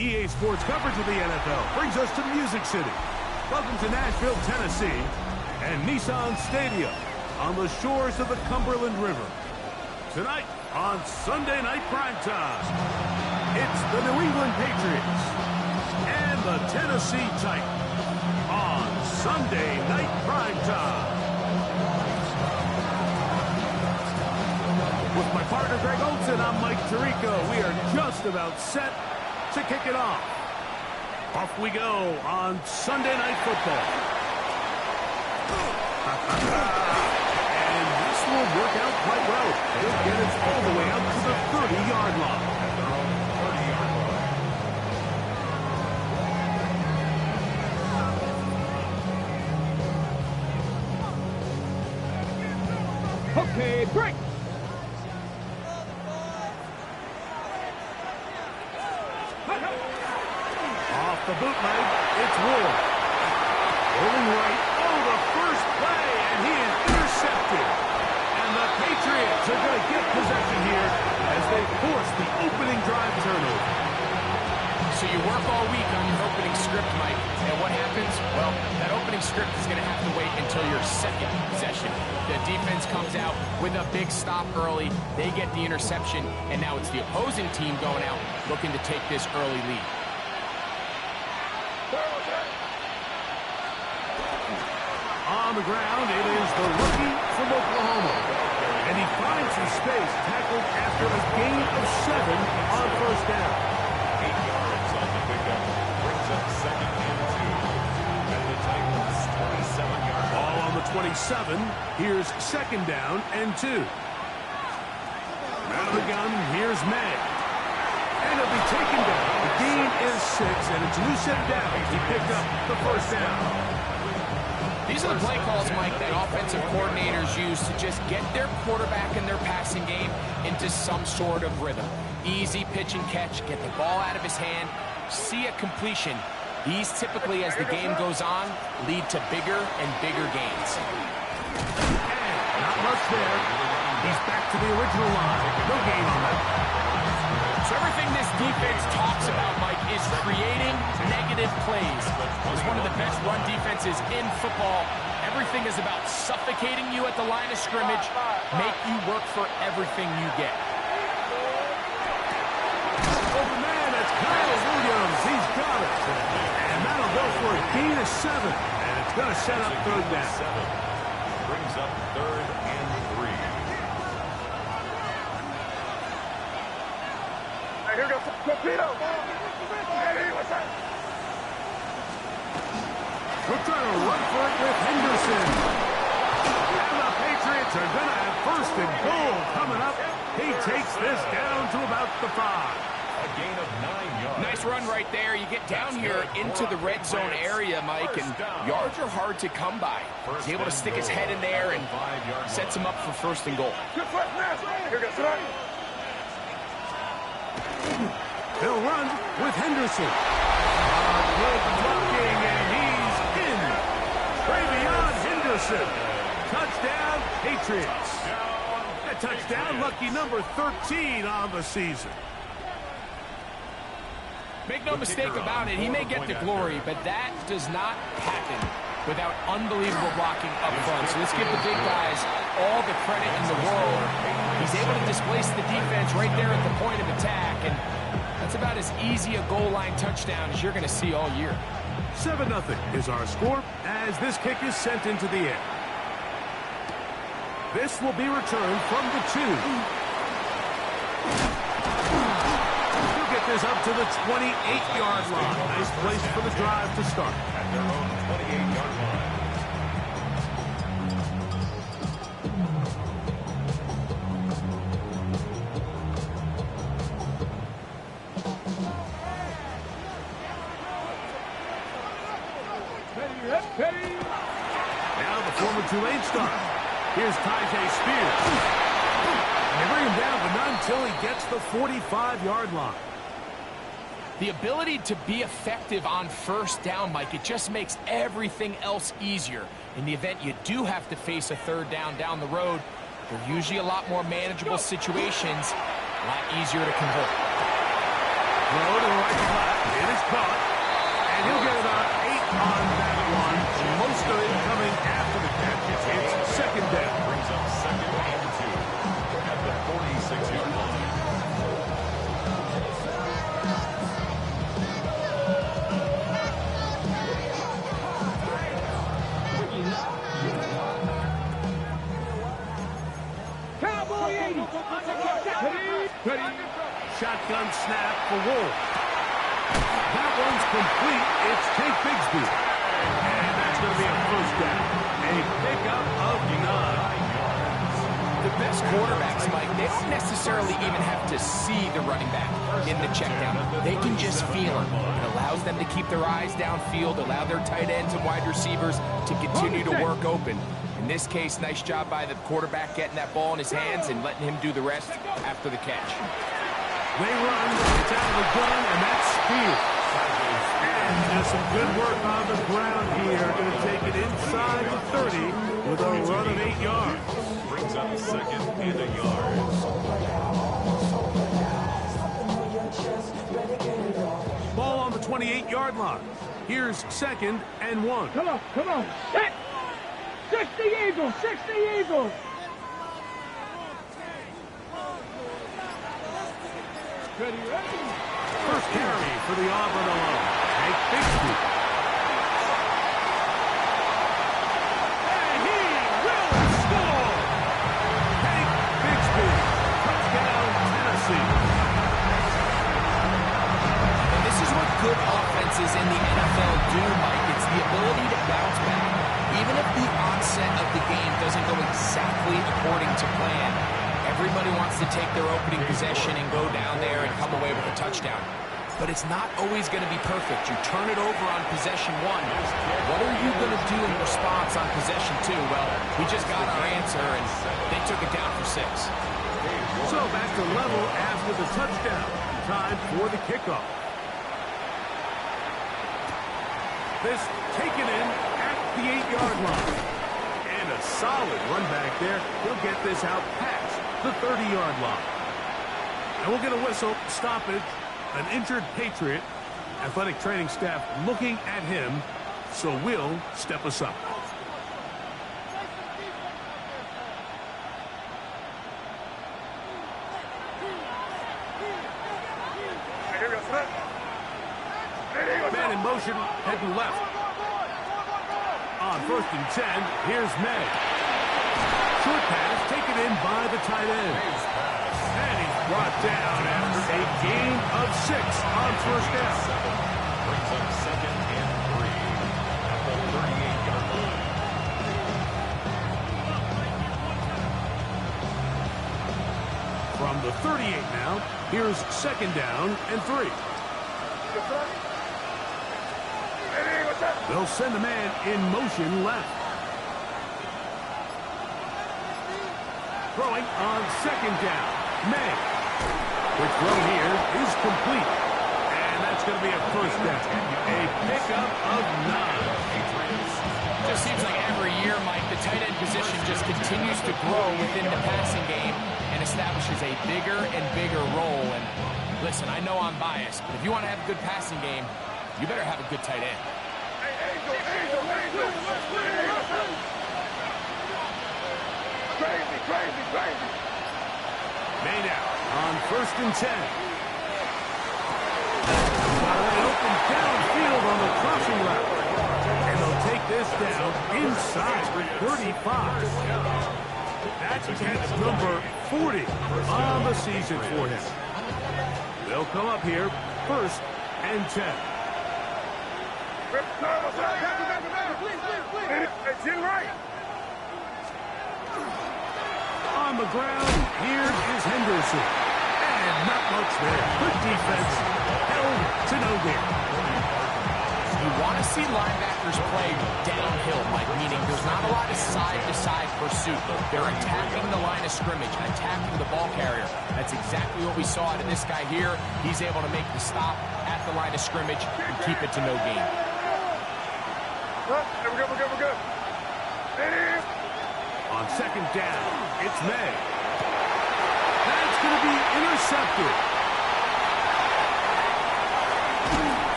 EA Sports coverage of the NFL brings us to Music City. Welcome to Nashville, Tennessee, and Nissan Stadium on the shores of the Cumberland River. Tonight on Sunday Night Primetime, it's the New England Patriots and the Tennessee Titans on Sunday Night Primetime. With my partner Greg Olson, I'm Mike Tirico. We are just about set to kick it off. Off we go on Sunday Night Football. And this will work out quite well. He'll get us all the way up to the 30-yard line. Okay, break. Off the bootleg, it's Ward. Rolling right. Oh, the first play, and he is intercepted. And the Patriots are going to get possession here as they force the opening drive turnover. So you work all week on your opening script, Mike, and what happens? Well, that opening script is going to have to wait until your second possession. The defense comes out with a big stop early. They get the interception, and now it's the opposing team going out looking to take this early lead. On the ground, it is the rookie from Oklahoma. And he finds his space, tackled after a gain of 7 on first down. 8 yards on the pickup. Brings up second and 2. And the Titans 27-yard. Ball on the 27. Here's second down and 2. Out of the gun, here's May. And he'll be taken down. The gain is 6, and it's a new set down. He picked up the first down. These are the play calls, Mike, that offensive coordinators use to just get their quarterback and their passing game into some sort of rhythm. Easy pitch and catch, get the ball out of his hand, see a completion. These typically, as the game goes on, lead to bigger and bigger gains. Not much there. He's back to the original line. No gain on that. So everything this defense talks about, Mike, is creating negative plays. It's one of the best run defenses in football. Everything is about suffocating you at the line of scrimmage, make you work for everything you get. Oh, man, that's Kyle Williams. He's got it. And that'll go for a gain of 7. And it's going to set up third down. Brings up third and 3. Here goes Torpedo. Hey, what's that? We're trying to run for it with Henderson. And the Patriots are going to have first and goal coming up. He takes this down to about the 5. A gain of 9 yards. Nice run right there. You get down here into the red zone area, Mike, and yards are hard to come by. He's able to stick his head in there and sets him up for first and goal. Good first pass. Here goes tonight. He'll run with Henderson. Good blocking, and he's in. Travion Henderson. Touchdown, Patriots. A touchdown, lucky number 13 on the season. Make no mistake about it, he may get the glory, but that does not happen without unbelievable blocking up front. So let's give the big guys all the credit in the world. He's able to displace the defense right there at the point of attack, and that's about as easy a goal line touchdown as you're going to see all year. 7-0 is our score as this kick is sent into the air. This will be returned from the 2. He'll get this up to the 28-yard line. Nice place for the drive to start. At their own 28-yard line. Now the former Tulane star. Here's Tyjae Spears. And they bring him down, but not until he gets the 45-yard line. The ability to be effective on first down, Mike, it just makes everything else easier. In the event you do have to face a third down the road, they're usually a lot more manageable situations, a lot easier to convert. Throw to the right flat. It is caught. And he'll get about 8 on that one. Most of it coming after the catch. It's second down. Brings up second and 2 at the 46-yard line. Cowboy 80. Shotgun snap for Wolf. That one's complete. It's Tate Bigsby. And that's going to be a first down. A pickup of 9. The best quarterbacks, Mike, they don't necessarily even have to see the running back in the check down. They can just feel him. It allows them to keep their eyes downfield, allow their tight ends and wide receivers to continue to work open. In this case, nice job by the quarterback getting that ball in his hands and letting him do the rest after the catch. They run, it's out of the gun, and that's speed. And just some good work on the ground here. Going to take it inside the 30 with a run of 8 yards. Brings up second and a yard. Ball on the 28-yard line. Here's second and 1. Come on, come on. Hit. 60 Eagles, 60 Eagles. First carry for the Auburn alone. Tate Bigsby. And he will score! Tate Bigsby. Touchdown, Tennessee. And this is what good offenses in the NFL do, Mike. It's the ability to bounce back. Even if the onset of the game doesn't go exactly according to plan, everybody wants to take their opening possession and go down there and come away with a touchdown. But it's not always going to be perfect. You turn it over on possession 1. What are you going to do in response on possession 2? Well, we just got our answer, and they took it down for 6. So back to level after the touchdown. Time for the kickoff. This taken in at the 8-yard line. And a solid run back there. He'll get this out past the 30-yard line. And we'll get a whistle, stoppage, an injured Patriot. Athletic training staff looking at him, so we'll step aside. Man in motion, heading left. On first and 10, here's May. Short pass taken in by the tight end. And he's brought down after a gain of 6 on first down. Brings up second and 3 at the 38-yard line. From the 38 now, here's second down and 3. They'll send a man in motion left. Throwing on second down. May. Quick throw here is complete. And that's going to be a first down. A pickup of 9. Just seems like every year, Mike, the tight end position just continues to grow within the passing game and establishes a bigger and bigger role. And listen, I know I'm biased, but if you want to have a good passing game, you better have a good tight end. Crazy. Made out on first and 10. Open downfield on the crossing route. And they'll take this down inside 35. That's catch number 40 on the season for him. They'll come up here first and 10. It's in right. On the ground, here is Henderson. And not much there. Good defense. Held to no gain. You want to see linebackers play downhill, Mike, meaning there's not a lot of side-to-side pursuit. They're attacking the line of scrimmage, attacking the ball carrier. That's exactly what we saw out of this guy here. He's able to make the stop at the line of scrimmage and keep it to no gain. We're good. On second down, it's May. That's going to be intercepted.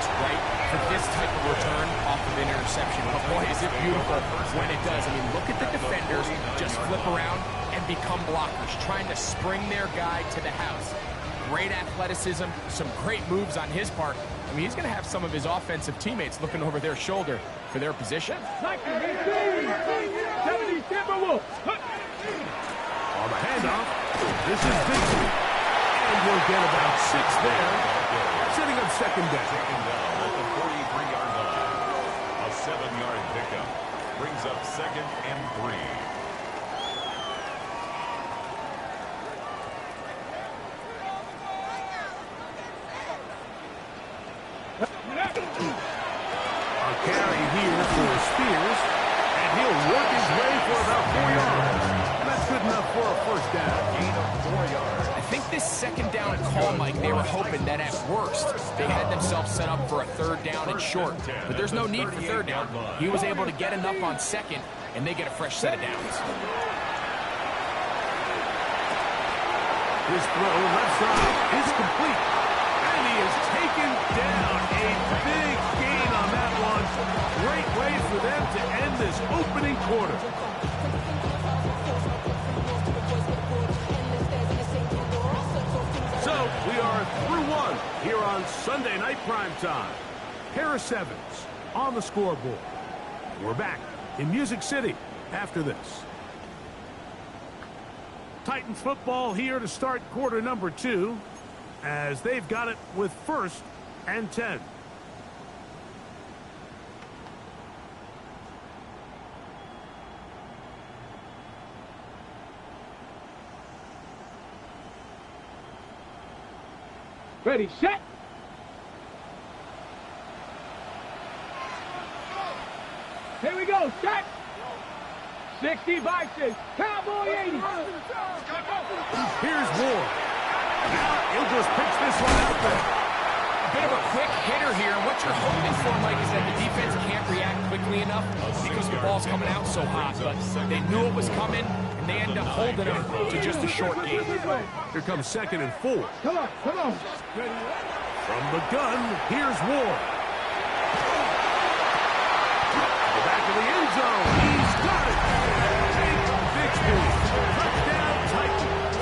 looks right for this type of return off of an interception. But boy, is it beautiful when it does. I mean, look at the defenders just flip around and become blockers, trying to spring their guy to the house. Great athleticism, some great moves on his part. I mean, he's going to have some of his offensive teammates looking over their shoulder for their position. On the handoff, this is Vincent. And we'll get about 6 there, setting up second down. Second down at the 43-yard line. A 7-yard pickup brings up 2nd and 3. A carry here for Spears, and he'll work his way for about 4 yards. That's good enough for a first down. Gain of 4 yards. I think this second down call, Mike, they were hoping that at worst they had themselves set up for a third down and short. But there's no need for third down. He was able to get enough on second, and they get a fresh set of downs. His throw left side is complete. And he is taken down. A big gain on that one. Great way for them to end this opening quarter. So we are through one here on Sunday Night Primetime. Harris Evans on the scoreboard. We're back in Music City after this. Titans football here to start quarter number 2 as they've got it with 1st and 10. Ready, set. Here we go, set. 60 Vikings, Cowboy 80. Here's Ward. Now he'll just pitch this one out there. A bit of a quick hitter here. What you're hoping for, Mike, is that the defense can't react quickly enough because the ball's coming out so hot. But they knew it was coming, and they end up holding them to just a short game. Here comes 2nd and 4. Come on, come on. From the gun, here's Ward. The back of the end zone. He's got it. Bixby. Touchdown, Titans.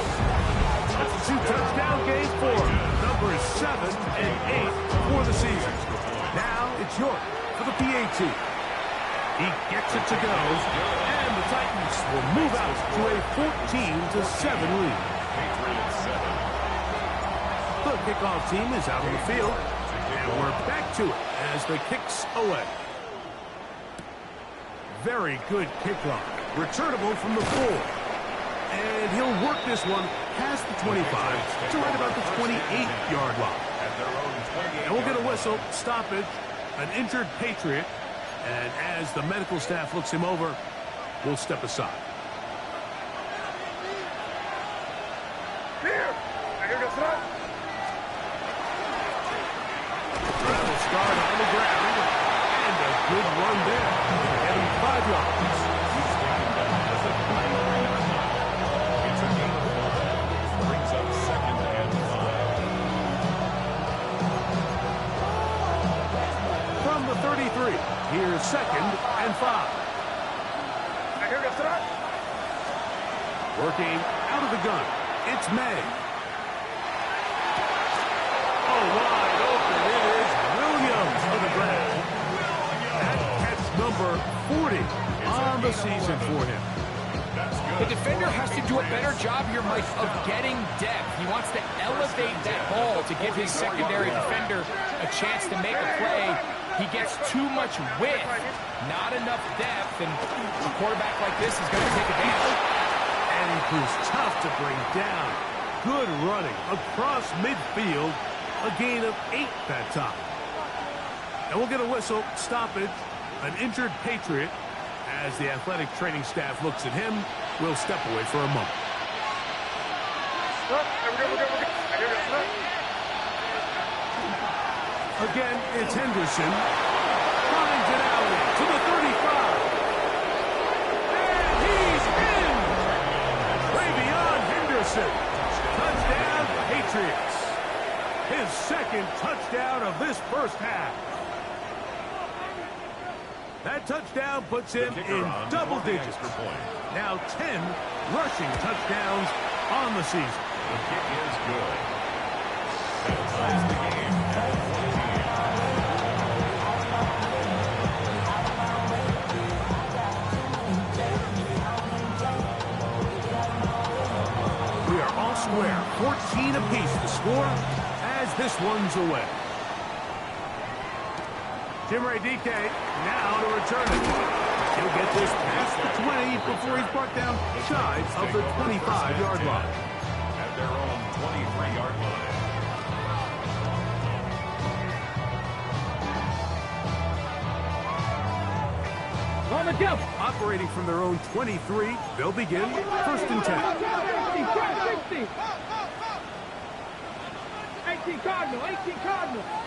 That's a 2-touchdown game for him. Numbers 7 and 8 for the season. Now it's York for the PAT. He gets it to go, and the Titans will move out to a 14-7 lead. The kickoff team is out on the field, and we're back to it as the kick's away. Very good kickoff. Returnable from the 4. And he'll work this one past the 25 to right about the 28-yard line. And we'll get a whistle, stoppage, an injured Patriot. And as the medical staff looks him over, we'll step aside. Travel start on the ground. And a good run there. Get him 5 yards. It's a gain of 1. Brings up 2nd and 5. From the 33, here's 2nd and 5. Working out of the gun. It's May. Oh, wide open. It is Williams for the grab. That catch number 40 on the season for him. The defender has to do a better job here, Mike, of getting depth. He wants to elevate that ball to give his secondary defender a chance to make a play. He gets too much width, not enough depth, and a quarterback like this is going to take advantage. And he proves tough to bring down. Good running across midfield. A gain of 8 that time. And we'll get a whistle, stoppage, an injured Patriot. As the athletic training staff looks at him, we'll step away for a moment. Again, it's Henderson. Finds it out to the 35. And he's in! Ravion Henderson. Touchdown, Patriots. His 2nd touchdown of of this first half. That touchdown puts him in double digits. Now 10 rushing touchdowns on the season. The kick is good. That ties the game at 14. We are all square. 14 apiece to score as this one's away. Jim DK now to return it. He'll get this past the 20 before he's brought down shy of the 25-yard line. At their own 23-yard line. On the jump. Operating from their own 23, they'll begin first and 10. 60. 18 Cardinal.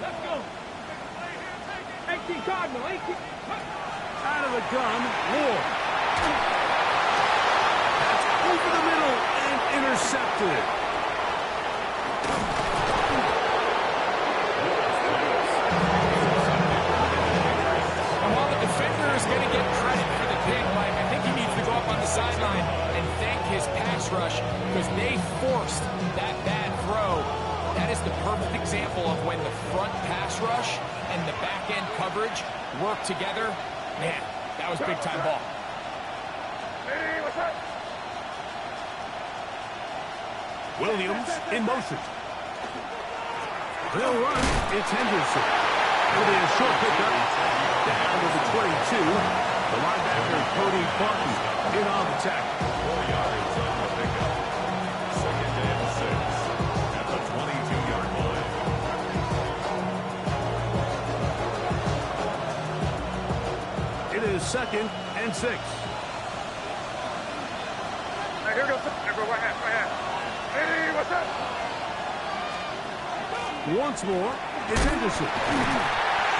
Let's go. 18 Cardinal. Out of the gun, Ward. That's over the middle and intercepted. And while the defender is going to get credit for the pick, Mike, I think he needs to go up on the sideline and thank his pass rush because they forced that bad throw. That is the perfect example of when the front pass rush and the back-end coverage work together. Man, that was big-time ball. Hey, what's up? Williams in motion. They'll run. It's Henderson. It'll be a short pickup. Down to the 22. The linebacker, Cody Barton, in on the tackle. 4 yards on the pickup. Second and 6 at the 22-yard line. It is second and 6. Hey, here goes. Right hand. Hey, what's up? Once more, it's Henderson.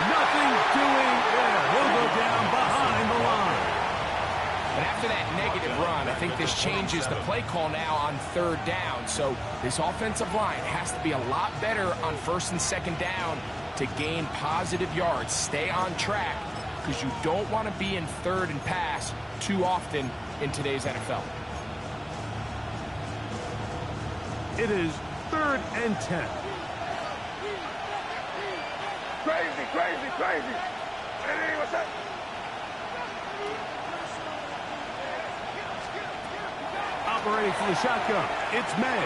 Nothing doing there. He'll go down behind the line. But after that negative run, I think this changes the play call now on third down. So this offensive line has to be a lot better on first and second down to gain positive yards. Stay on track because you don't want to be in third and pass too often in today's NFL. It is third and 10. Crazy. Hey, what's up? Operating from the shotgun, it's May.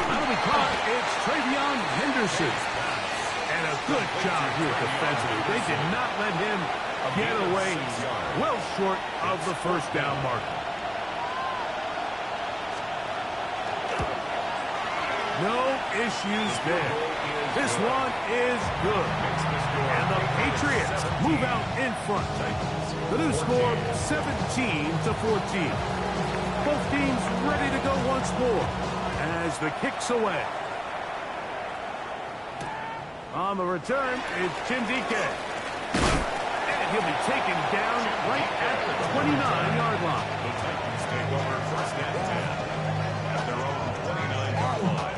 That'll be caught. It's Travion Henderson. And a good job here defensively. They did not let him get away well short of the first down marker. No issues there. This one is good. And the Patriots move out in front. The new score, 17-14. Both teams ready to go once more as the kick's away. On the return, it's Chindike. And he'll be taken down right at the 29-yard line. The Titans take over first and 10 at their own 29-yard line.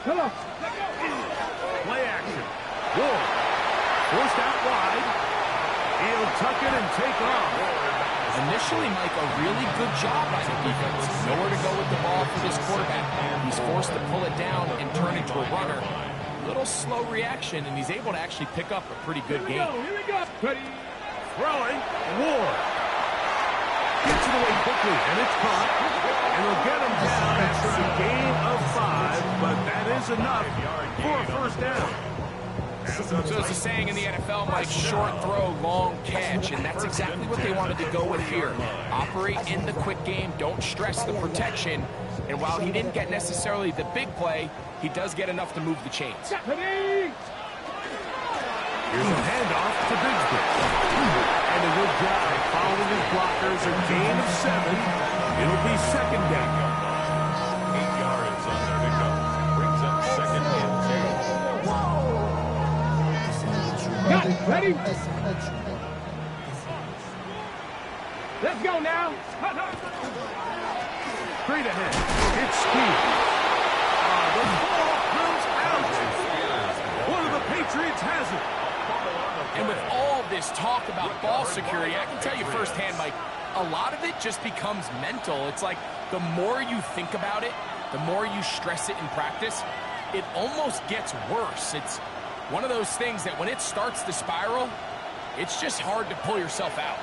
Come on. Play action. Ward. Forced out wide. He'll tuck it and take off. Initially, Mike, a really good job by the defense. Nowhere to go with the ball for this quarterback. He's forced to pull it down and turn into a runner. Little slow reaction, and he's able to actually pick up a pretty good game. Here we go. Ready. Throwing. Ward. Gets it away quickly, and it's caught. And he'll get him down after a gain of 5, but that is enough for a first down. So it's a saying in the NFL, Mike, short throw, long catch, and that's exactly what they wanted to go with here. Operate in the quick game, don't stress the protection, and while he didn't get necessarily the big play, he does get enough to move the chains. Ready. Here's a handoff to Bigsby. And a good job following his blockers, a gain of 7. It'll be second down. 8 yards on their pickup. Brings up second and 2. Got it. Ready. Let's go now. Straight ahead. It's speed. The ball comes out. One of the Patriots has it. And with all this talk about ball security, I can tell you firsthand, Mike, a lot of it just becomes mental. It's like the more you think about it, the more you stress it in practice, it almost gets worse. It's one of those things that when it starts to spiral, it's just hard to pull yourself out.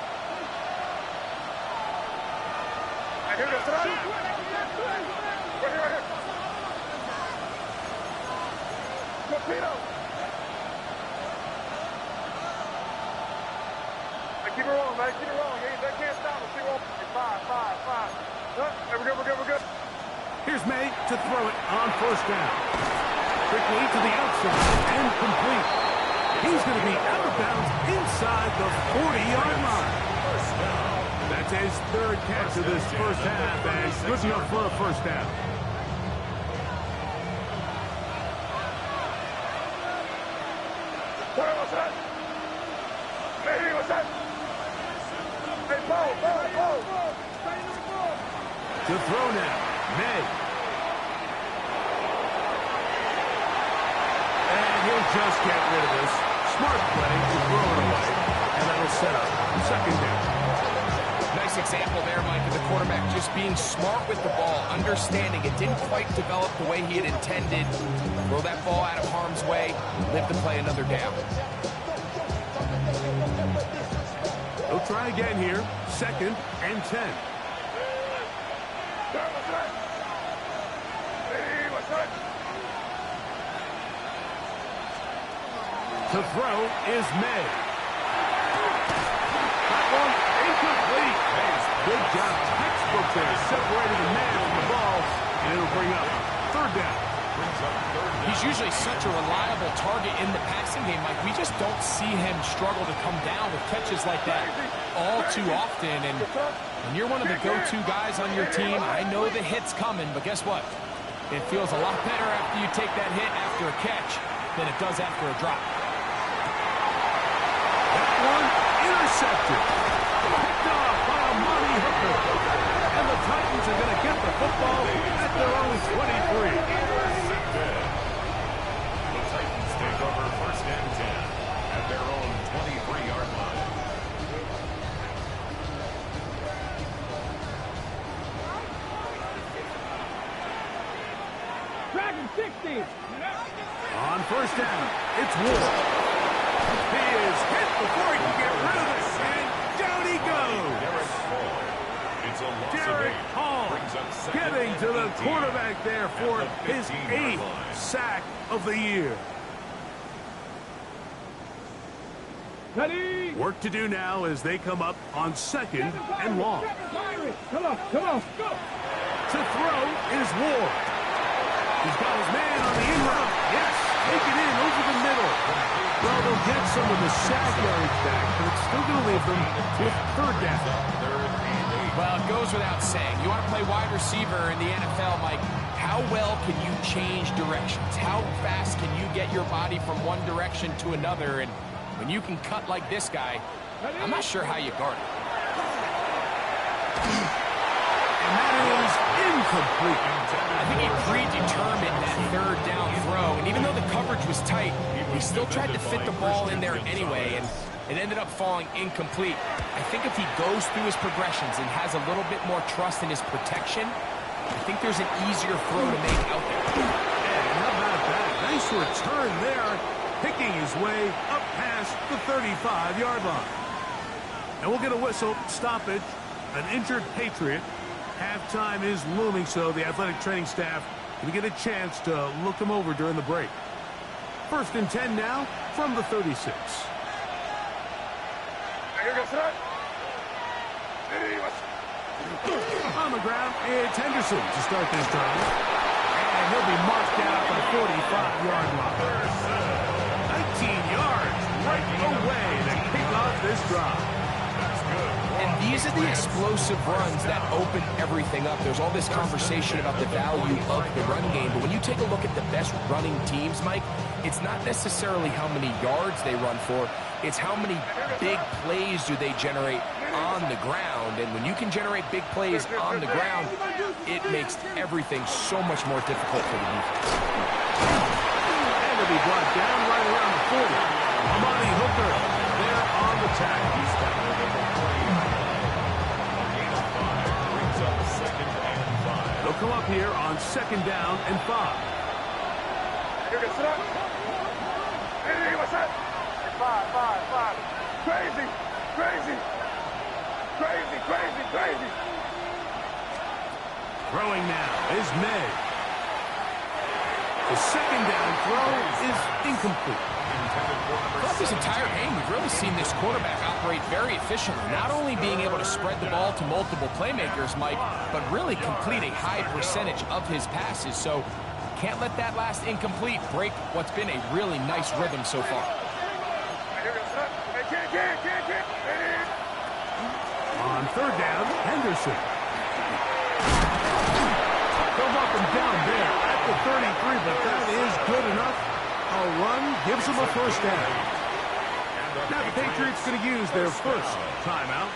Here goes right here. Torpedo. Keep it rolling, man. Keep it rolling. They can't stop us. Keep it rolling. 5. We're good. Here's May to throw it on first down. Quickly to the outside and complete. He's going to be out of bounds inside the 40-yard line. That's his third catch of this first half, and good enough for a first down. What's that? Hey, what's that? Hey, Bo. To throw now, May. And he'll just get rid of this. Smart play to throw it away, and that'll set up second down. Nice example there, Mike, of the quarterback just being smart with the ball, understanding it didn't quite develop the way he had intended. Throw that ball out of harm's way, live to play another down. He'll try again here, 2nd and 10. To throw is May. That one incomplete. Good job. Textbook there, separating the man from the ball, and it'll bring up third down. He's usually such a reliable target in the passing game, Mike. We just don't see him struggle to come down with catches like that all too often. And when you're one of the go-to guys on your team, I know the hit's coming, but guess what? It feels a lot better after you take that hit after a catch than it does after a drop. That one intercepted. Picked off by a Monty Hooker. And the Titans are going to get the football at their own 23. The Titans take over 1st and 10 at their own 23-yard line. Dragon 60. On first down, it's Ward. He is hit before he can get rid of it, and down he goes. Derek Hall getting to the quarterback there for his 8th sack of the year. Ready? Work to do now as they come up on 2nd and long. Come on, go. To throw is Ward. He's got his man on the in route. Yes, take it in over the middle. Well, they'll get some of the sack yards back, but it's still going to leave them with third down. Well, it goes without saying. You want to play wide receiver in the NFL, Mike, how well can you change directions? How fast can you get your body from one direction to another? And when you can cut like this guy, I'm not sure how you guard it. And that is incomplete. I think he predetermined that third down throw, and even though the coverage was tight, he still tried to fit the ball in there anyway, and it ended up falling incomplete. I think if he goes through his progressions and has a little bit more trust in his protection, I think there's an easier throw to make out there. And how about that? Nice return there, picking his way up past the 35-yard line. And we'll get a whistle, stoppage, an injured Patriot. Halftime is looming, so the athletic training staff can get a chance to look him over during the break. 1st and 10 now from the 36. On the ground, it's Henderson to start this drive. And he'll be marked down at the 45-yard line. 19 yards right away to kick off this drive. And these are the explosive runs that open everything up. There's all this conversation about the value of the run game, but when you take a look at the best running teams, Mike, it's not necessarily how many yards they run for, it's how many big plays do they generate on the ground. And when you can generate big plays on the ground, it makes everything so much more difficult for the defense. And to be brought down right around the 40. Amani Hooker there on the tackle. He's down with over 5. Brings up second and 5. They'll come up here on second down and 5. Here, get set up. Hey, what's that? 5. Crazy. Throwing now is May. The second down throw is incomplete. Throughout this entire game, we've really seen this quarterback operate very efficiently, not only being able to spread the ball to multiple playmakers, Mike, but really complete a high percentage of his passes. So can't let that last incomplete break what's been a really nice rhythm so far. On third down, Henderson. They'll knock him down there at the 33, but that is good enough. A run gives them a first down. Now the Patriots going to use their first timeout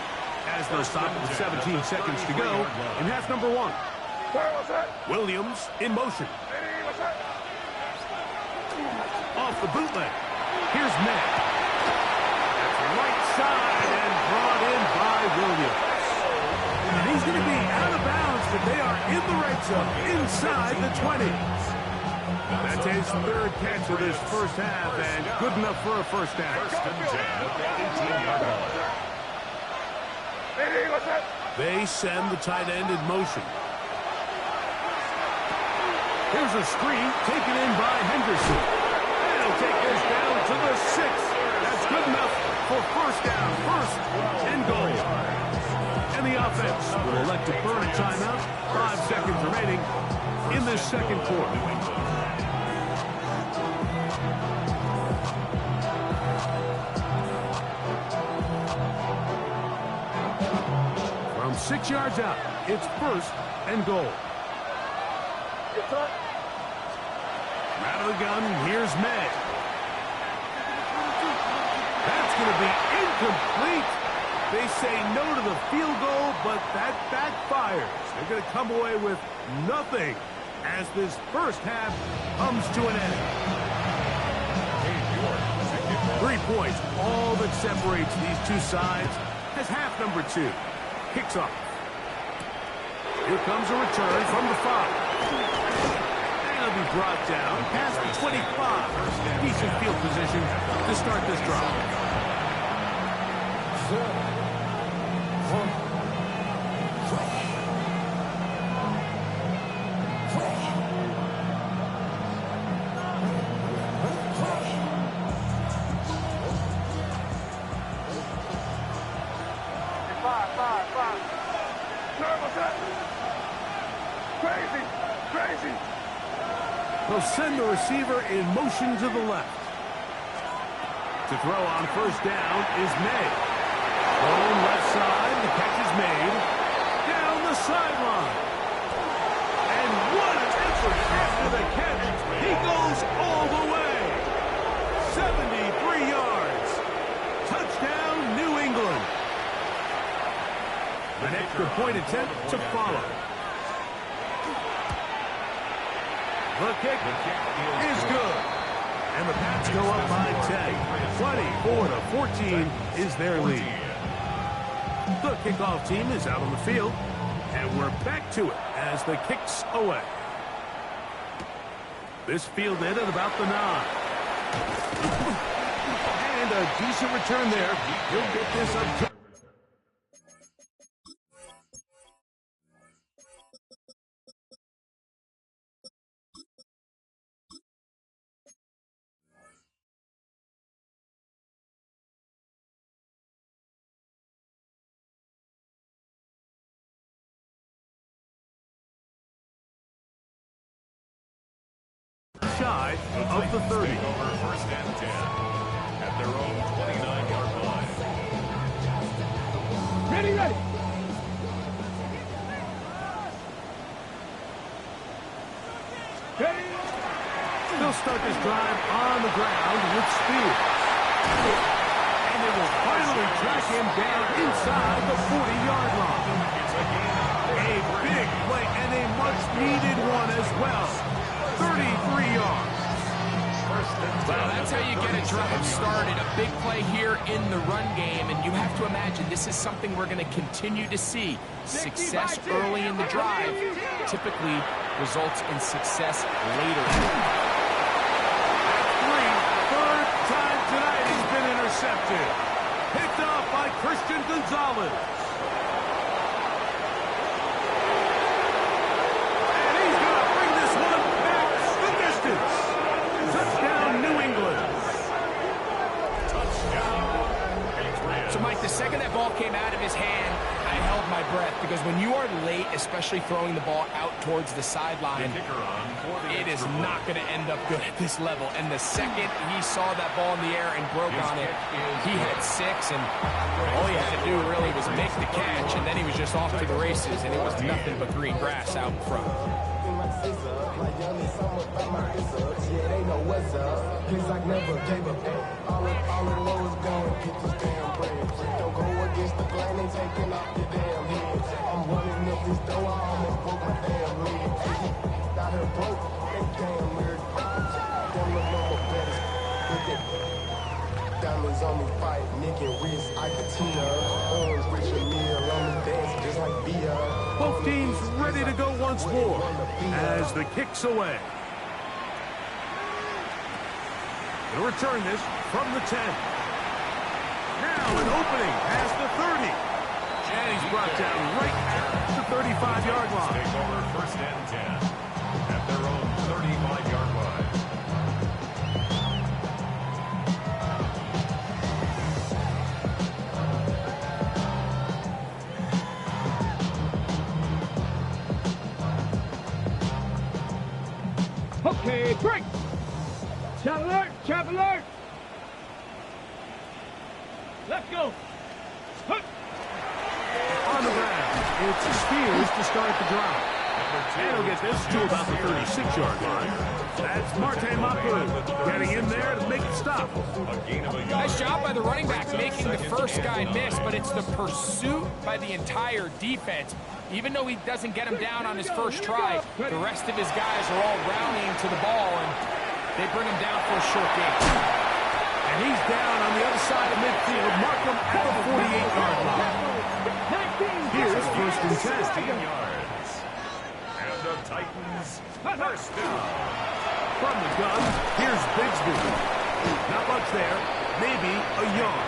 as they'll stop with 17 seconds to go in half number 1. Williams in motion. Off the bootleg. Here's May. That's right side and brought in by Williams. And he's going to be out of bounds, but they are in the red zone inside the 20. That's his third catch of this first half and good enough for a first down. First and 10 at the 18-yard line. They send the tight end in motion. Here's a screen taken in by Henderson. And he'll take this down to the 6. That's good enough for first down, first and goal. And the offense will elect to burn a timeout. 5 seconds remaining in this second quarter. From 6 yards out, it's first and goal. Out of the gun, here's May. That's going to be incomplete. They say no to the field goal, but that backfires. They're going to come away with nothing as this first half comes to an end. 3 points, all that separates these two sides as half number 2 kicks off. Here comes a return from the 5. Be brought down past the 25. Decent field position to start this drive. They'll send the receiver in motion to the left. To throw on first down is May. Thrown left side, the catch is made. Down the sideline. And what an effort after the catch. He goes all the way. 73 yards. Touchdown, New England. An extra point attempt to follow. The kick is good. And the Pats go up by 10. 24-14 is their lead. The kickoff team is out on the field. And we're back to it as the kick's away. This fielded at about the 9. And a decent return there. He'll get this up to shy of the 30. Over first and 10 at their own 29-yard line. Ready. They'll start this drive on the ground with speed. And they will finally track him down inside needed one as well. 33 yards. Well, that's how you get a drive started. A big play here in the run game, and you have to imagine this is something we're going to continue to see. Success early in the drive typically results in success later. Third time tonight he's been intercepted. Picked off by Christian Gonzalez. And he's going to bring this one back the distance. Touchdown, New England. So, Mike, the second that ball came out of his hand, I held my breath, because when you are late, especially throwing the ball out towards the sideline, it is not going to end up good at this level. And the second he saw that ball in the air and broke on it, he had 6, and all he had to do really was make the catch, and then he was just off to the races, and it was nothing but green grass out in front. Diamonds on me fight, Nick and Reese, Iketina, Orange, Richard Mille, on me dance just like Bia. Both teams ready to go once more as the kick's away. They'll return this from the 10. Now an opening past the 30. And he's brought down right at the 35-yard line. Take over 1st and 10 at their own 35-yard line. Okay, break. Chop alert, chop alert. Let's go. Hup. On the ground, it's Spears to start the drive. And he'll get this to about the 36-yard line. That's Marte Mapu getting in there to make it stop. Nice job by the running back making the first guy miss, but it's the pursuit by the entire defense. Even though he doesn't get him down on his first try, the rest of his guys are all rallying to the ball, and they bring him down for a short gain. And he's down on the other side of midfield. Mark him at the 48-yard line. Here's 1st and 10. Yards. And the Titans first down. From the gun, here's Bigsby. Not much there. Maybe a yard.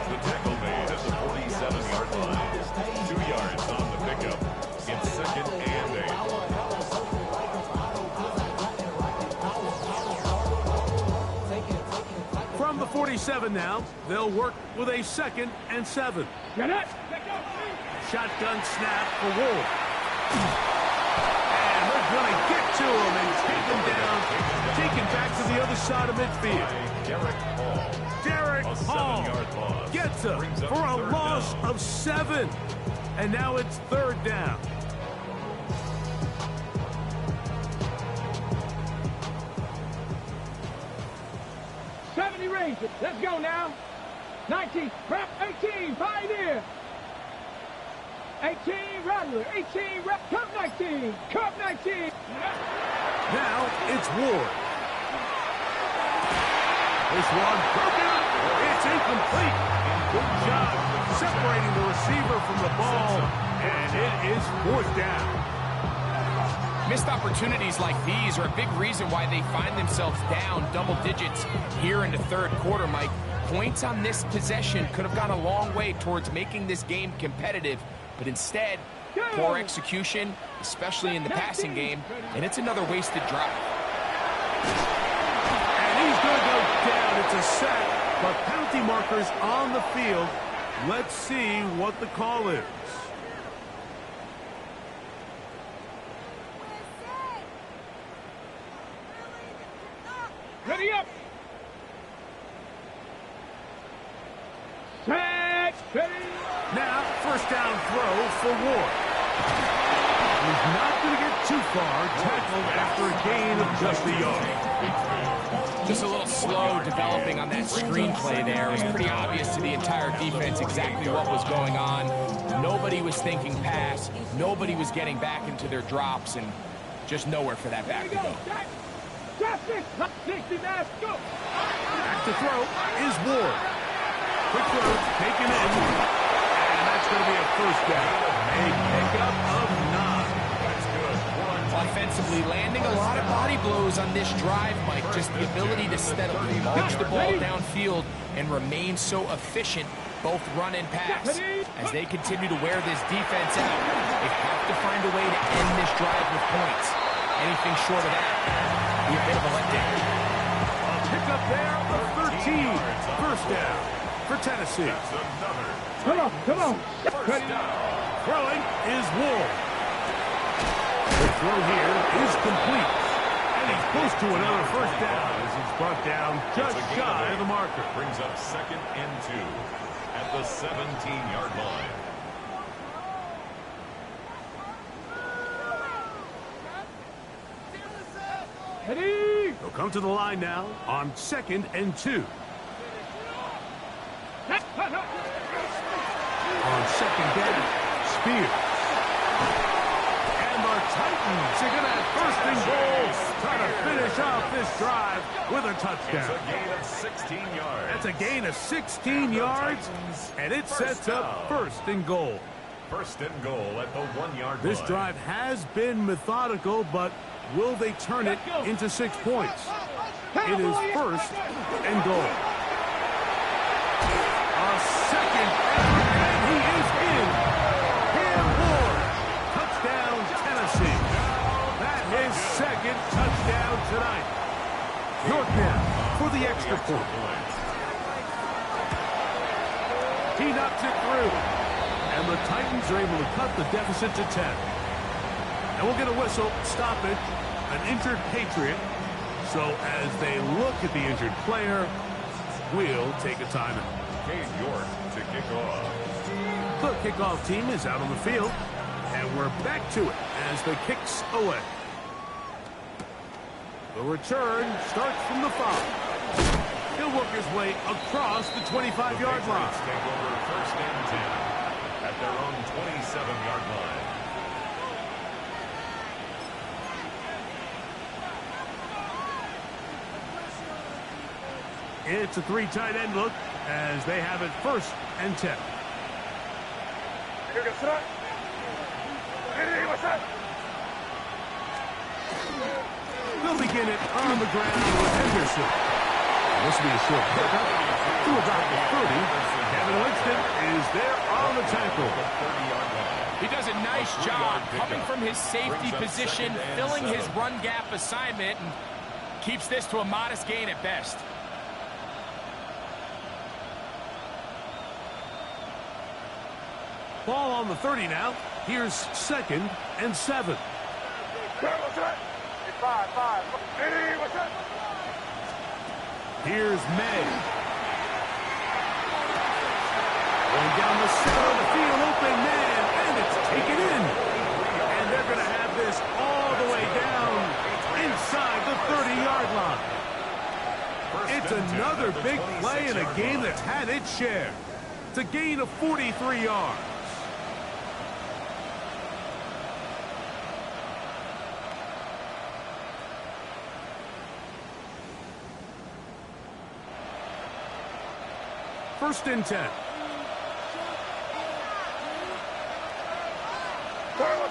The tackle made at the 47-yard line. 2 yards on the pickup. It's 2nd and 8. From the 47 now, they'll work with a 2nd and 7. Shotgun snap for Wolf. And they're going to get to him and take him down, taken back to the other side of midfield. Derek Hall gets him for a loss of 7. And now it's 3rd down. Rangers. Let's go now. 19, rep 18, Pioneer. 18, Rattler. 18, rep, Cup 19. Cup 19. Now it's Ward. This one broken. It's incomplete. Good job separating the receiver from the ball. And it is 4th down. Missed opportunities like these are a big reason why they find themselves down double digits here in the 3rd quarter, Mike. Points on this possession could have gone a long way towards making this game competitive, but instead, poor execution, especially in the passing game, and it's another wasted drive. And he's going to go down. It's a sack, but penalty markers on the field. Let's see what the call is. Ready up. Set. Ready. Now, 1st down throw for Ward. He's not going to get too far. Tackled after a gain of just a yard. Just a little slow developing on that screenplay there. It was pretty obvious to the entire defense exactly what was going on. Nobody was thinking pass. Nobody was getting back into their drops, and just nowhere for that back to go. Back to throw is Ward. Quick throw, taken in. And that's going to be a first down. A pickup of 9. That's good. Offensively, landing a lot of body blows on this drive, Mike. Just the ability to steadily march the ball downfield and remain so efficient, both run and pass. As they continue to wear this defense out, they have to find a way to end this drive with points. Anything short of that, be a bit of a letdown. A pickup there of 13. First down for Tennessee. Come on. Throwing is Ward. The throw here is complete. And he's close to another first down as he's brought down just shy of the marker. Brings up 2nd and 2 at the 17-yard line. They'll come to the line now on 2nd and 2. On 2nd down, Spears. And the Titans are going to have 1st and goal, trying to finish off this drive with a touchdown. It's a gain of 16 yards. That's a gain of 16 yards, and it sets up 1st and goal. 1st and goal at the 1-yard line. This drive has been methodical, but will they turn it into 6 points? It is 1st and goal. A second effort, and he is in. Cam Ward, touchdown Tennessee. That is 2nd touchdown tonight. Yorkman for the extra point. He knocks it through. And the Titans are able to cut the deficit to 10. And we'll get a whistle, stop it, an injured Patriot. So as they look at the injured player, we'll take a timeout. Cade York to kick off. The kickoff team is out on the field, and we're back to it as the kick's away. The return starts from the 5. He'll work his way across the 25-yard line. Take over 1st and 10 at their own 27-yard line. It's a 3 tight end look as they have it 1st and 10. They'll begin it on the ground with Henderson. This will be a short pickup to about the 30. Kevin Winston is there on the tackle. He does a nice job coming from his safety position, filling his run gap assignment, and keeps this to a modest gain at best. Ball on the 30 now. Here's 2nd and 7. Here's May. Going down the center of the field, open man, and it's taken in. And they're going to have this all the way down inside the 30-yard line. It's another big play in a game that's had its share. It's a gain of 43 yards. First and 10. Going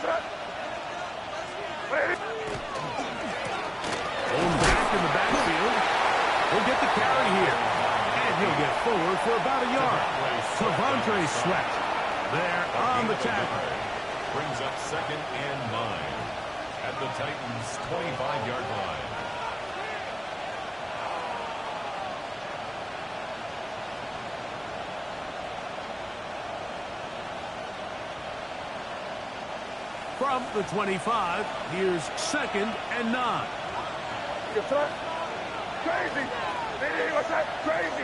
back in the backfield. He'll get the carry here. And he'll get forward for about a yard. Savontre Sweat there on the tackle. Brings up 2nd and 9 at the Titans' 25-yard line. From the 25, here's 2nd and 9. Crazy. What's that? Crazy.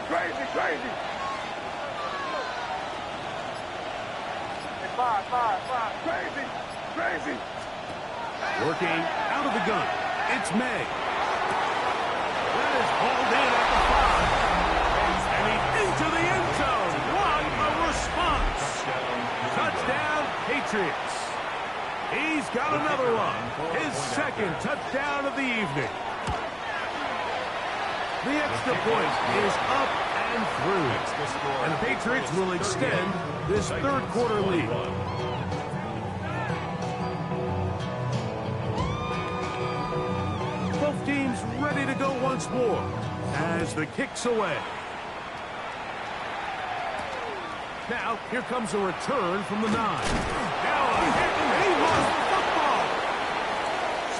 Five. Crazy. Working out of the gun. It's May. That is hauled in at the 5. And he's into the end zone. What a response. Touchdown, Patriots. He's got another one. His second touchdown of the evening. The extra point is up and through. And the Patriots will extend this third quarter lead. Both teams ready to go once more as the kick's away. Now, here comes a return from the 9. Now a hit, and he lost the football.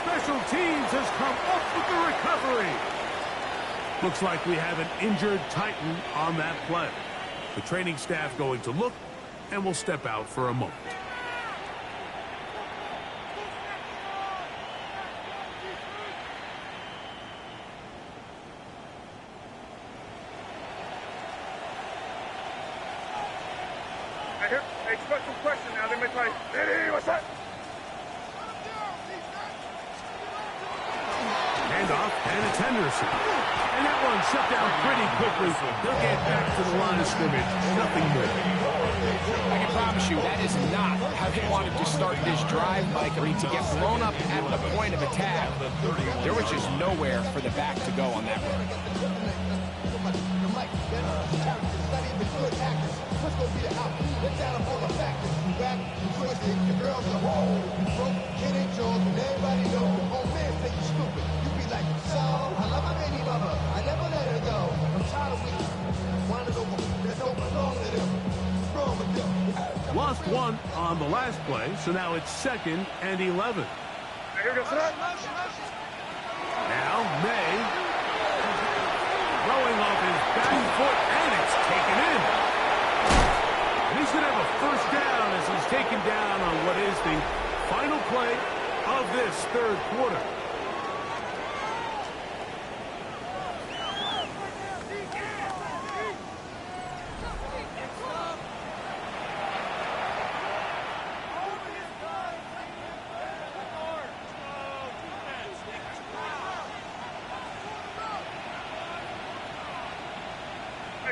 Special teams has come up with the recovery. Looks like we have an injured Titan on that play. The training staff going to look, and we'll step out for a moment. Hey, special question now. They may play. Hey, what's that? Handoff, and it's Henderson. And that one shut down pretty quickly. They'll get back to the line of scrimmage. Nothing more. I can promise you that is not how they wanted to start this drive, Mike. I mean, to get blown up at the point of attack, there was just nowhere for the back to go on that run. Lost one on the last play, so now it's 2nd and 11. Here goes that. Now May throwing off his back foot, and it's taken in. And he's going to have a first down as he's taken down on what is the final play of this third quarter.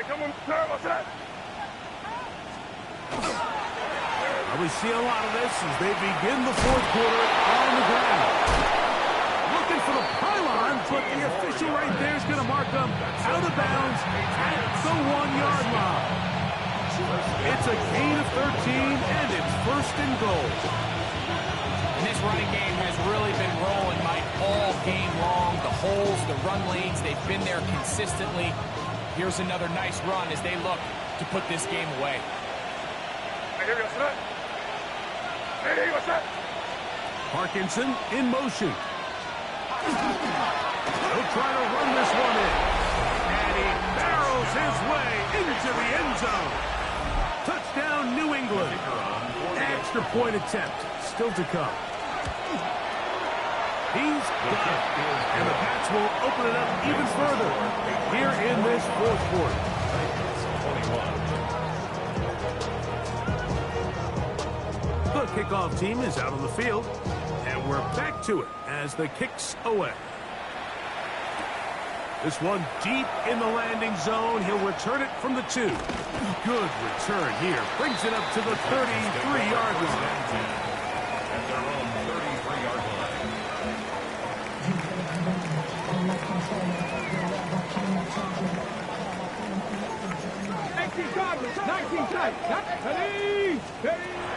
Come on, what's that? We see a lot of this as they begin the fourth quarter on the ground. Looking for the pylon, but the official right there is going to mark them out of bounds at the 1-yard line. It's a gain of 13, and it's 1st and goal. And this running game has really been rolling, Mike, all game long. The holes, the run lanes, they've been there consistently. Here's another nice run as they look to put this game away. Here goes that. Hey, what's that? Parkinson in motion. He'll try to run this one in. And he barrels his way into the end zone. Touchdown, New England. Extra point attempt still to come. He's got it. And the Pats will open it up even further here in this fourth quarter. The kickoff team is out on the field, and we're back to it as the kick's away. This one deep in the landing zone. He'll return it from the 2. Good return here. Brings it up to the 33-yard line.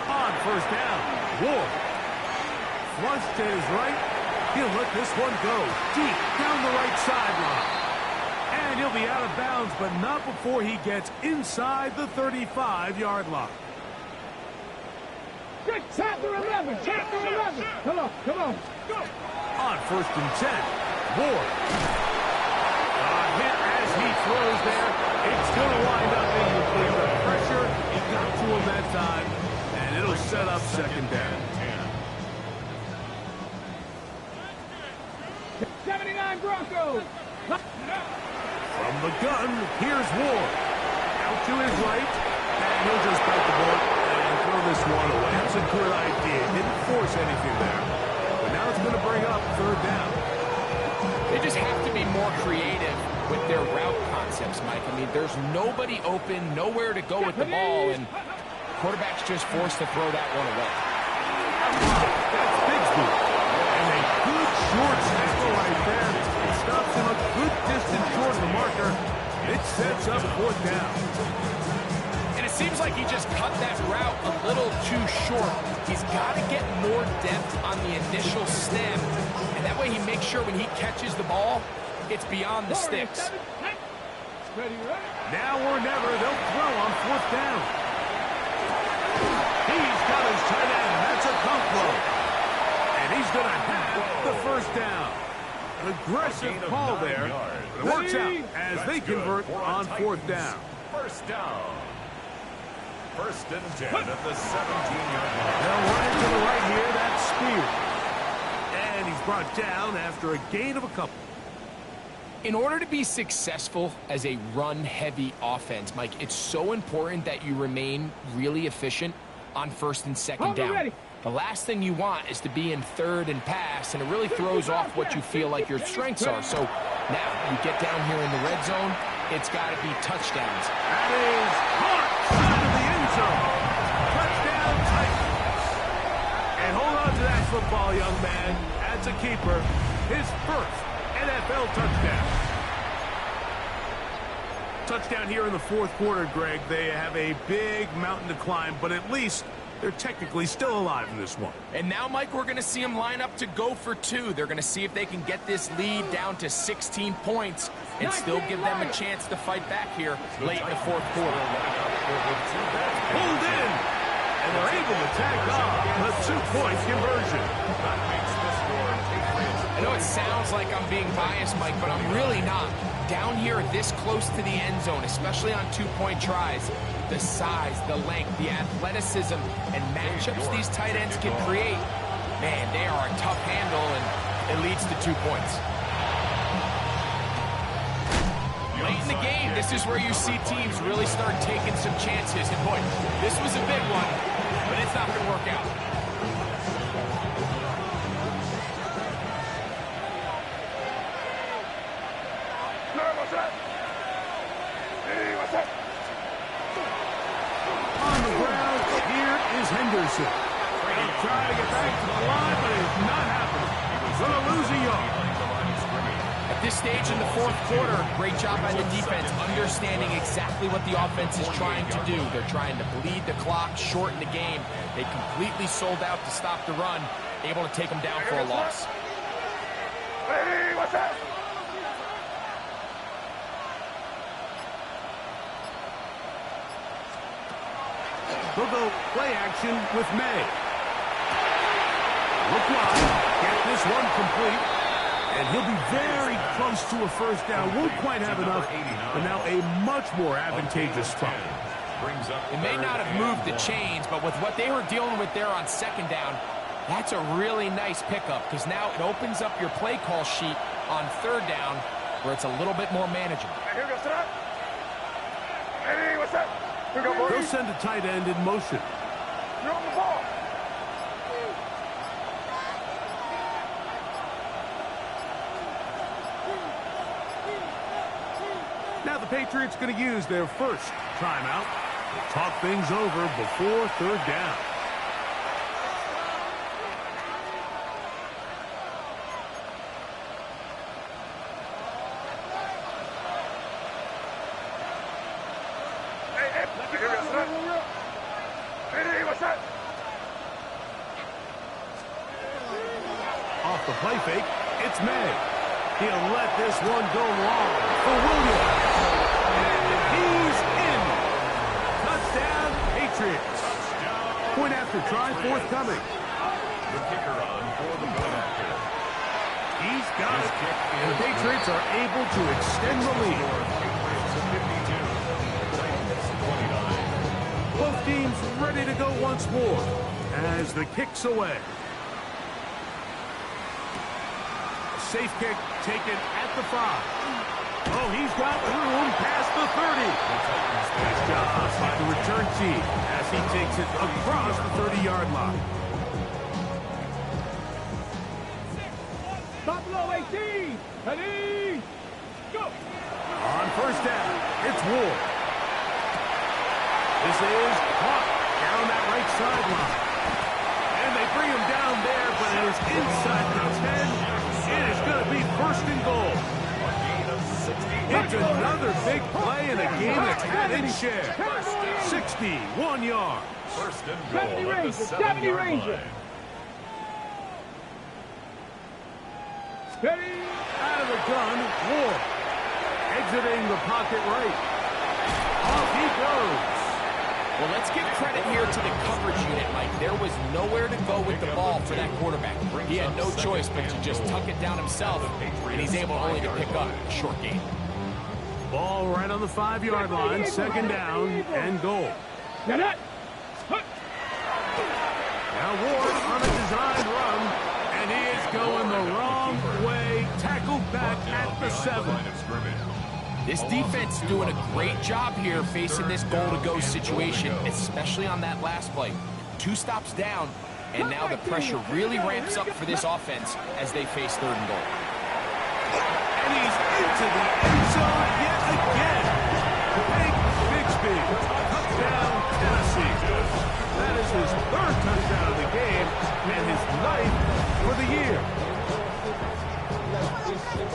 On first down, Ward. Flush to his right. He'll let this one go deep down the right sideline. And he'll be out of bounds, but not before he gets inside the 35-yard line. Chapter 11, chapter 11. Come on, come on. Go. On 1st and 10, Ward. A hit as he throws there. It's going to wind up incomplete. The pressure, he got to him that time, and it'll set up 2nd down. 79 Broncos. From the gun, here's Ward. Out to his right, and he'll just bite the bullet and throw this one away. That's a good idea. Didn't force anything there. But now That's going to bring up third down. They just have to be more creative with their route concepts, Mike. I mean, there's nobody open, nowhere to go with the ball, and quarterback's just forced to throw that one away. That's Bigsby. And a good short tackle right there. It stops him a good distance short of the marker. It sets up fourth down. And it seems like he just cut that route a little too short. He's got to get more depth on the initial snap, and that way he makes sure when he catches the ball, it's beyond the sticks. Now or never, they'll throw on fourth down. He's got his tight end. That's a Conquo. And he's going to have the first down. An aggressive call there. But it works out as they convert on fourth down. First down. First and 10 at the 17-yard line. They'll run it to the right here. That's Spear. And he's brought down after a gain of a couple. In order to be successful as a run-heavy offense, Mike, it's so important that you remain really efficient on first and second down. The last thing you want is to be in third and pass, and it really throws off what you feel like your strengths are. So now you get down here in the red zone, it's got to be touchdowns. That is caught side of the end zone. Touchdown Titans. And hold on to that football, young man. That's a keeper. His first NFL touchdown. Touchdown here in the fourth quarter, Greg. They have a big mountain to climb, but at least they're technically still alive in this one. And now, Mike, we're going to see them line up to go for two. They're going to see if they can get this lead down to 16 points and still give them a chance to fight back here late in the fourth quarter. Pulled in, and they're able to tack on the two-point conversion. That makes the score Patriots. I know it sounds like I'm being biased, Mike, but I'm really not. Down here this close to the end zone, especially on two-point tries, the size, the length, the athleticism, and matchups these tight ends can create, man, they are a tough handle, and it leads to 2 points. Late in the game, this is where you see teams really start taking some chances. And boy, this was a big one, but it's not going to work out. On the ground, here is Henderson. He's trying to get back to the line, but it's not happening. He's going to lose a yard. At this stage in the fourth quarter, great job by the defense, understanding exactly what the offense is trying to do. They're trying to bleed the clock, shorten the game. They completely sold out to stop the run, able to take them down for a loss. Hey, what's that? They'll go play action with May. Look wide. Get this one complete. And he'll be very close to a first down. Won't quite have enough, but now a much more advantageous spot. It may not have moved the chains, but with what they were dealing with there on second down, that's a really nice pickup because now it opens up your play call sheet on third down where it's a little bit more manageable. Here goes that. Hey, what's that? Here go, boys. They'll send a tight end in motion. You're on the ball. Now the Patriots going to use their first timeout to talk things over before third down. Here goes that. Hey, what's that? Off the play fake, it's May. He'll let this one go long for Williams. And he's in. Touchdown, Patriots. Point after try forthcoming. The kicker on for the point after. He's got it. And the Patriots are able to extend the lead. Patriots 52. Titans 29. Both teams ready to go once more as the kick's away. Safe kick taken at the 5. Oh, he's got room past the 30. Nice job by the return team as he takes it across the 30-yard line. 18. Ready, go. On first down, it's Ward. This is caught down that right sideline. And they bring him down there, but it is inside the 10. It is going to be first and goal. It's another big play in a game that's had its share. 61 yards. First and 70 goal at the Ranger, 70 7-yard Ranger. line. Ready, Out of the gun, Ward. Exiting the pocket right. Off he goes. Well, let's give credit here to the coverage unit, Mike. There was nowhere to go with the ball for that quarterback. He had no choice but to just tuck it down himself, and he's able only to pick up a short gain. Ball right on the 5-yard line, second down and goal. get it. Now Ward on a designed run, and he is going the wrong way. Tackled back at the 7. Line of scrimmage. This defense doing a great job here facing this goal-to-go situation, especially on that last play. 2 stops down, and now the pressure really ramps up for this offense as they face third and goal. And he's into the end zone yet again. Hank Bixby, touchdown Tennessee. That is his 3rd touchdown of the game and his 9th for the year.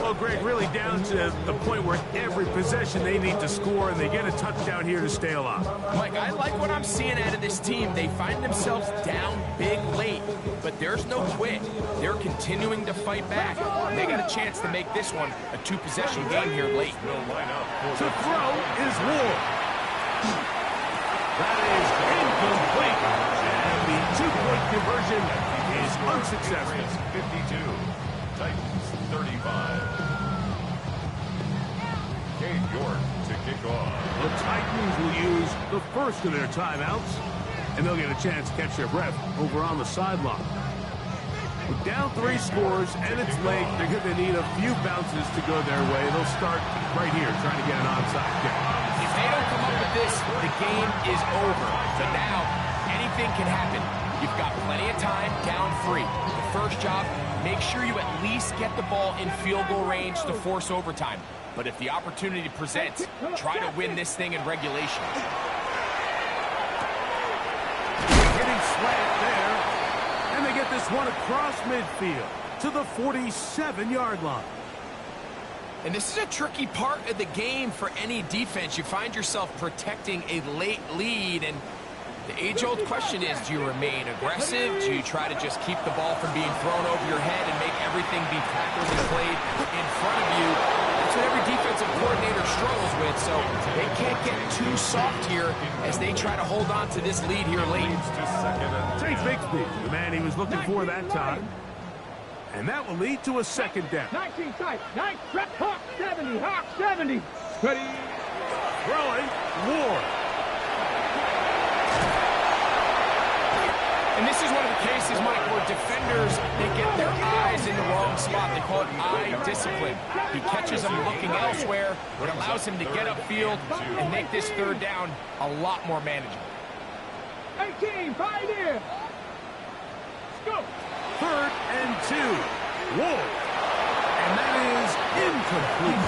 Well, Greg, really down to the point where every possession they need to score, and they get a touchdown here to stay alive. Mike, I like what I'm seeing out of this team. They find themselves down big late, but there's no quit. They're continuing to fight back. They got a chance to make this one a 2-possession game here late. Will line up for To throw is Ward. That is incomplete. And the 2-point conversion is unsuccessful. 52. Titans 35. Cade York to kick off. The Titans will use the first of their timeouts, and they'll get a chance to catch their breath over on the sideline. With down 3 scores, and it's late, they're going to need a few bounces to go their way. They'll start right here, trying to get an onside kick. If they don't come up with this, the game is over. But now, anything can happen. You've got plenty of time, down 3. The first job, make sure you at least get the ball in field goal range to force overtime. But if the opportunity presents, try to win this thing in regulation. Getting slant there, and they get this one across midfield to the 47-yard line. And this is a tricky part of the game for any defense. You find yourself protecting a late lead, and the age-old question is, do you remain aggressive? Do you try to just keep the ball from being thrown over your head and make everything be tackled and played in front of you? That's what every defensive coordinator struggles with, so they can't get too soft here as they try to hold on to this lead here late. Take Bixby, the man he was looking for that time. And that will lead to a second down. 19 tight, 9, rep, Hawk 70, Hawk 70. Ready, Throwing, Ward. And this is one of the cases, Mike, where defenders, they get their eyes in the wrong spot. They call it eye discipline. He catches them looking elsewhere. It allows him to get upfield and make this third down a lot more manageable. 18, pioneer. Go. 3rd and 2. Ward. And that is incomplete.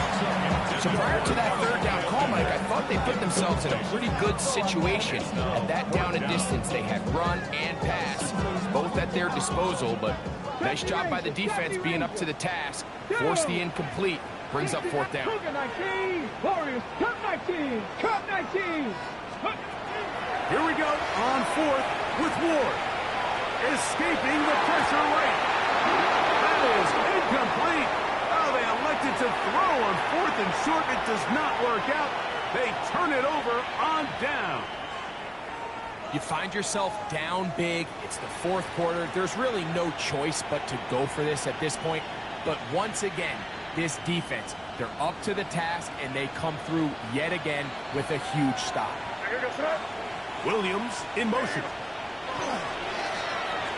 So prior to that third down call, Mike, I thought they put themselves in a pretty good situation. At that down and distance, they had run and pass, both at their disposal, but nice job by the defense being up to the task. Force the incomplete, brings up 4th down. Cougar 19, Warriors, Cup 19, Cup 19. Here we go on 4th with Ward. Escaping the pressure right. That is incomplete. Oh, they elected to throw on 4th and short. It does not work out. They turn it over on down. You find yourself down big. It's the 4th quarter. There's really no choice but to go for this at this point. But once again, this defense, they're up to the task, and they come through yet again with a huge stop. Williams in motion.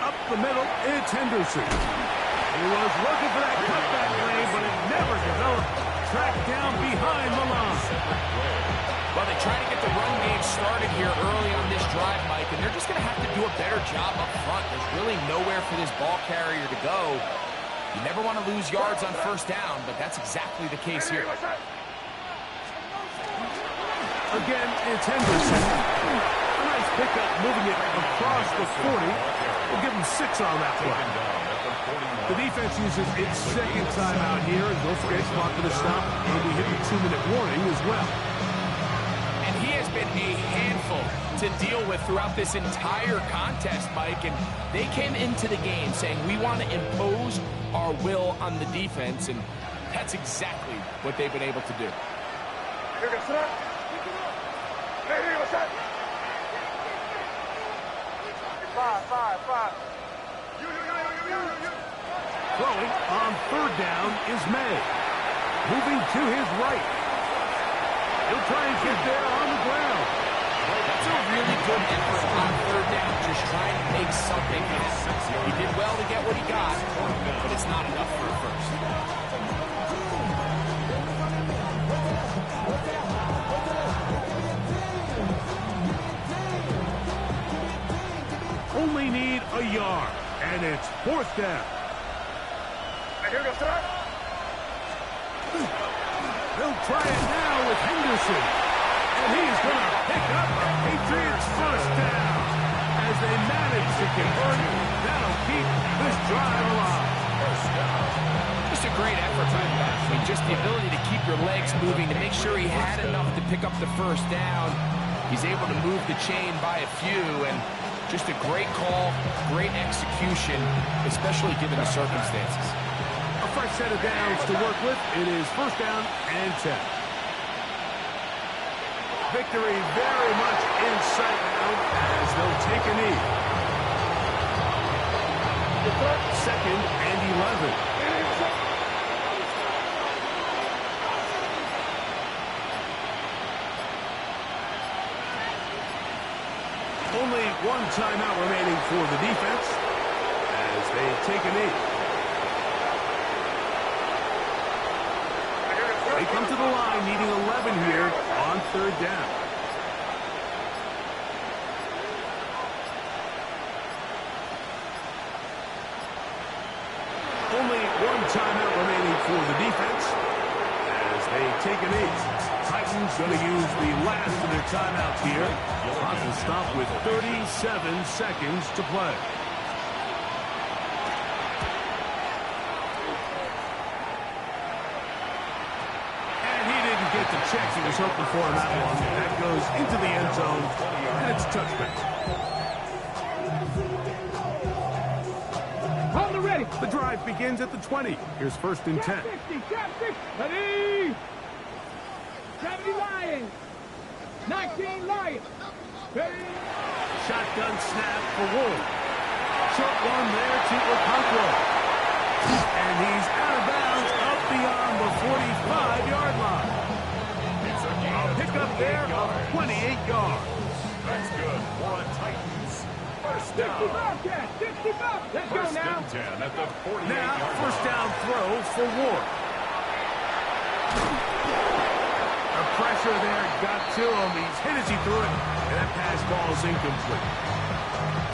Up the middle, it's Henderson. He was looking for that cutback lane, but it never developed. Tracked down behind the line. Well, they try to get the run game started here early on this drive, Mike, and they're just going to have to do a better job up front. There's really nowhere for this ball carrier to go. You never want to lose yards on first down, but that's exactly the case here. Again, it's Henderson. A nice pickup, moving it across the 40. We'll give him 6 on that play. The defense uses its second timeout here, and don't forget, clock for the stop, and we hit the 2-minute warning as well. And he has been a handful to deal with throughout this entire contest, Mike, and they came into the game saying, we want to impose our will on the defense, and that's exactly what they've been able to do. Five. Throwing on third down is May. Moving to his right. He'll try and get there on the ground. That's a really good effort on third down, just trying to make something happen. He did well to get what he got, but it's not enough for a first. Only need a yard, and it's 4th down. They'll try it now with Henderson. And he's going to pick up a Patriots first down. As they manage to convert it, that'll keep this drive alive. Just a great effort by the back. I mean, just the ability to keep your legs moving to make sure he had enough to pick up the first down. He's able to move the chain by a few, and just a great call, great execution, especially given the circumstances. A fresh set of downs to work with. It is 1st down and 10. Victory very much in sight now as they'll take a knee. 2nd and 11. Only 1 timeout remaining for the defense as they take a knee. They come to the line needing 11 here on 3rd down. Only 1 timeout remaining for the defense as they take an 8. Titans going to use the last of their timeouts here. Clock will stop with 37 seconds to play. Get the check he was hoping for on that one. That goes into the end zone, and it's a touchback. Hold it ready. The drive begins at the 20. Here's 1st and 10. 50, 50, ready. 70 Lions. 19 Lions. Ready. Shotgun snap for Wolf. Short one there to Okonkwo. And he's out of bounds up beyond the 45-yard line. Pick up there of 28 yards. That's good for a Titans first 60 down. Bobcats, 60 Bobcats. Let's go First now. and 10 at the 48-yard Now, line. 1st down throw for Ward. The pressure there got to him. He's hit as he threw it, and that pass ball is incomplete.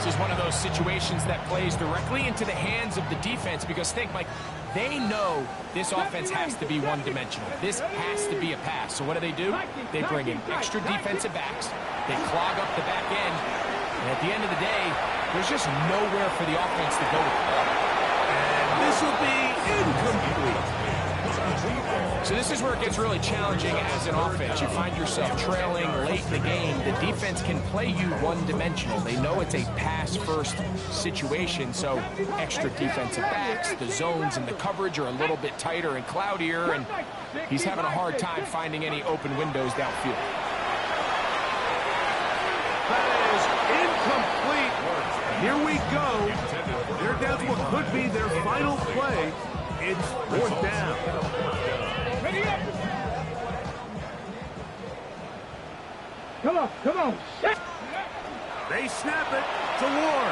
This is one of those situations that plays directly into the hands of the defense because think, Mike, they know this offense has to be one-dimensional. This has to be a pass. So what do? They bring in extra defensive backs. They clog up the back end. And at the end of the day, there's just nowhere for the offense to go with the ball. And this will be incomplete. So this is where it gets really challenging as an offense. You find yourself trailing late in the game. The defense can play you one-dimensional. They know it's a pass-first situation, so extra defensive backs, the zones and the coverage are a little bit tighter and cloudier, and he's having a hard time finding any open windows downfield. That is incomplete. Here we go. They're down to what could be their final play. It's 4th down. Ready up. Come on. They snap it to Ward.